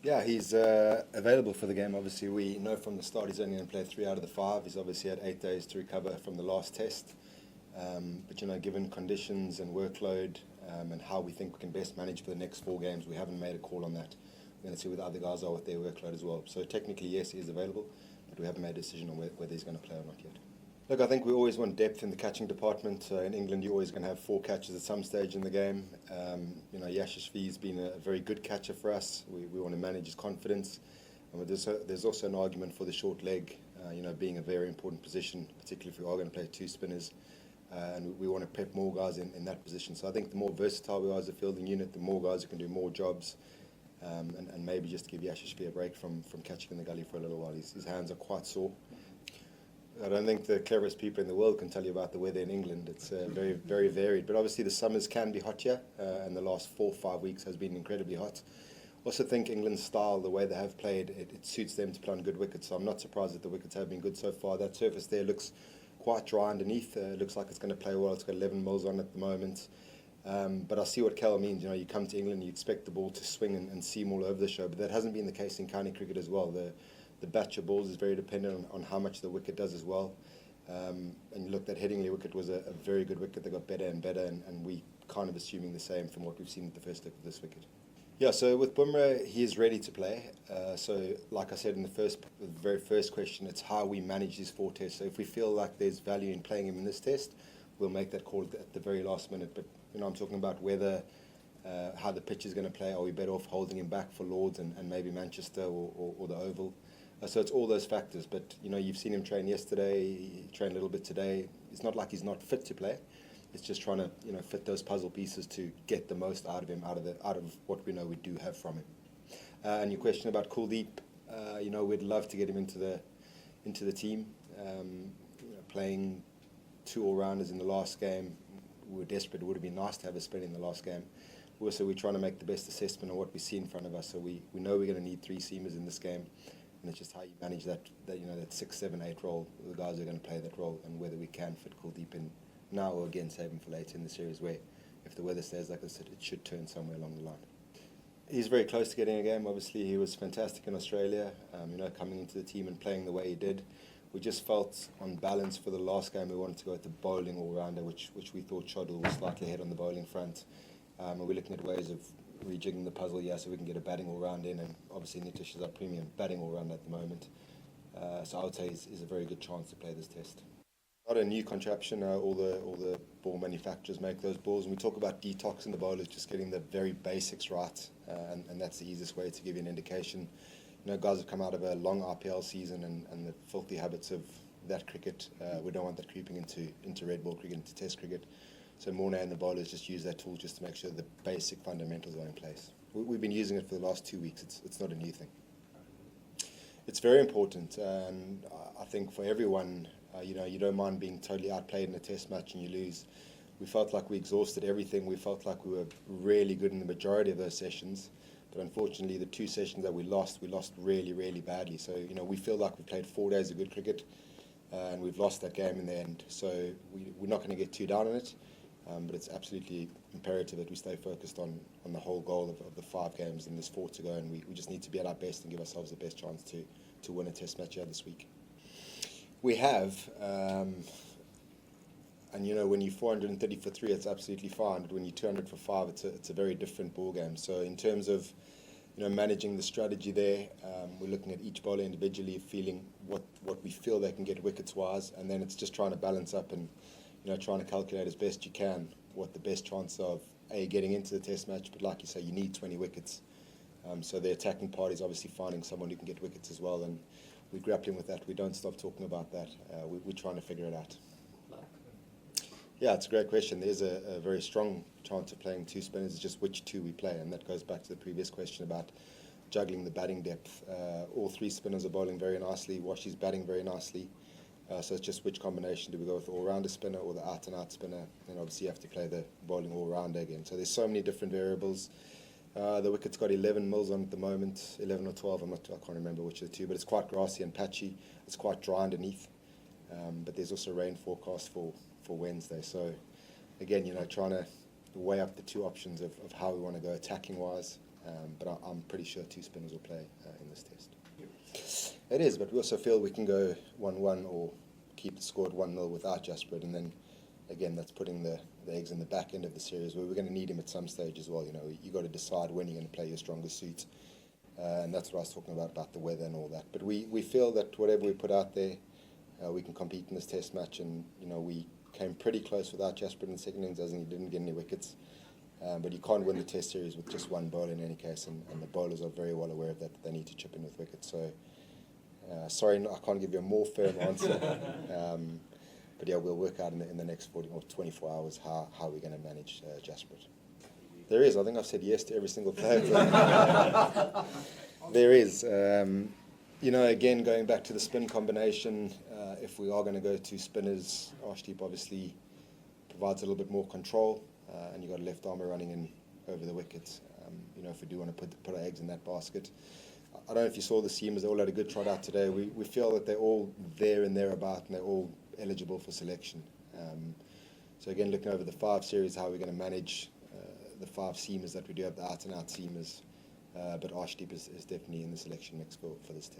Yeah, he's available for the game. Obviously, we know from the start he's only going to play 3 out of the 5. He's obviously had 8 days to recover from the last test. But given conditions and workload and how we think we can best manage for the next 4 games, we haven't made a call on that. We're going to see what the other guys are with their workload as well. So technically, yes, he is available, but we haven't made a decision on whether he's going to play or not yet. Look, I think we always want depth in the catching department. In England, you're always going to have 4 catches at some stage in the game. Yashashvi's been a very good catcher for us. We want to manage his confidence. And there's also an argument for the short leg, being a very important position, particularly if we are going to play 2 spinners. And we want to prep more guys in that position. So I think the more versatile we are as a fielding unit, the more guys who can do more jobs. And maybe just give Yashashvi a break from catching in the gully for a little while. His hands are quite sore. I don't think the cleverest people in the world can tell you about the weather in England. It's very, very varied. But obviously the summers can be hot here, and the last 4 or 5 weeks has been incredibly hot. Also think England's style, the way they have played, it suits them to play on good wickets. So I'm not surprised that the wickets have been good so far. That surface there looks quite dry underneath. Looks like it's going to play well. It's got 11 mils on at the moment. But I see what Cal means. You come to England, you expect the ball to swing and seam all over the show. But that hasn't been the case in county cricket as well. The batch of balls is very dependent on how much the wicket does as well. And you look, that Headingley wicket was a very good wicket. They got better and better, and we kind of assuming the same from what we've seen at the first look of this wicket. Yeah, so with Bumrah, he is ready to play. So like I said in the very first question, it's how we manage these 4 tests. So if we feel like there's value in playing him in this test, we'll make that call at the very last minute. But I'm talking about whether how the pitch is going to play. Are we better off holding him back for Lords and maybe Manchester or the Oval? So it's all those factors, but you've seen him train yesterday, he trained a little bit today. It's not like he's not fit to play. It's just trying to fit those puzzle pieces to get the most out of him, out of what we know we do have from him. And your question about Kuldeep, we'd love to get him into the team. Playing 2 all-rounders in the last game, we were desperate. It would have been nice to have a spin in the last game. Also, we're trying to make the best assessment of what we see in front of us. So we know we're going to need 3 seamers in this game. And it's just how you manage that 6, 7, 8 role, the guys are going to play that role, and whether we can fit Kuldeep in now or again save him for later in the series, where if the weather stays like this, it should turn somewhere along the line. He's very close to getting a game. Obviously, he was fantastic in Australia, coming into the team and playing the way he did. We just felt on balance for the last game we wanted to go at the bowling all-rounder, which we thought Shodl was slightly ahead on the bowling front. And we're looking at ways of rejigging the puzzle, so we can get a batting all-round in, and obviously Nitish is our premium batting all-round at the moment. So I would say he's a very good chance to play this test. Not a new contraption. All the ball manufacturers make those balls, and we talk about detoxing the bowlers, just getting the very basics right, and that's the easiest way to give you an indication. Guys have come out of a long IPL season and the filthy habits of that cricket. We don't want that creeping into red ball cricket, into test cricket. So Morna and the bowlers just use that tool just to make sure the basic fundamentals are in place. We've been using it for the last 2 weeks. It's not a new thing. It's very important, and I think for everyone, you don't mind being totally outplayed in a test match and you lose. We felt like we exhausted everything. We felt like we were really good in the majority of those sessions, but unfortunately the 2 sessions that we lost really, really badly. So, we feel like we played 4 days of good cricket, and we've lost that game in the end. So we're not going to get too down on it. But it's absolutely imperative that we stay focused on the whole goal of the 5 games, and there's 4 to go, and we just need to be at our best and give ourselves the best chance to win a test match here this week. We have, and when you're 430 for 3, it's absolutely fine, but when you're 200 for 5, it's a very different ball game. So in terms of managing the strategy there, we're looking at each bowler individually, feeling what we feel they can get wickets wise, and then it's just trying to balance up and trying to calculate as best you can what the best chance of getting into the test match, but like you say, you need 20 wickets. So the attacking party is obviously finding someone who can get wickets as well, and we're grappling with that. We don't stop talking about that. We're trying to figure it out. Yeah, it's a great question. There's a very strong chance of playing 2 spinners. It's just which 2 we play, and that goes back to the previous question about juggling the batting depth. All 3 spinners are bowling very nicely. Washi's batting very nicely. So it's just which combination do we go with, the all-rounder spinner or the out-and-out spinner, and obviously you have to play the bowling all-rounder again. So there's so many different variables. The wicket's got 11 mils on at the moment, 11 or 12, I can't remember which of the 2, but it's quite grassy and patchy. It's quite dry underneath, but there's also rain forecast for Wednesday. So again, trying to weigh up the 2 options of how we want to go attacking-wise, But I'm pretty sure 2 spinners will play in this test. It is, but we also feel we can go 1-1 or keep the score at 1-0 without Jasper, and then again that's putting the eggs in the back end of the series where we're going to need him at some stage as well. You got to decide when you're going to play your strongest suit, and that's what I was talking about the weather and all that. But we feel that whatever we put out there, we can compete in this test match, and we came pretty close without Jasper in the second innings, as in he didn't get any wickets. But you can't win the test series with just one bowler in any case, and the bowlers are very well aware of that they need to chip in with wickets. So sorry, I can't give you a more firm answer. But yeah, we'll work out in the next 40 or 24 hours how we're going to manage Jasper. There is. I think I've said yes to every single player. There is. Again, going back to the spin combination, if we are going to go 2 spinners, Arshdeep obviously provides a little bit more control, and you've got a left armer running in over the wickets. If we do want to put our eggs in that basket. I don't know if you saw the seamers, they all had a good trot out today. We feel that they're all there and thereabout, and they're all eligible for selection. So again, looking over the 5 series, how we're going to manage the 5 seamers that we do have, the out-and-out seamers. But Arshdeep is definitely in the selection mix for this team.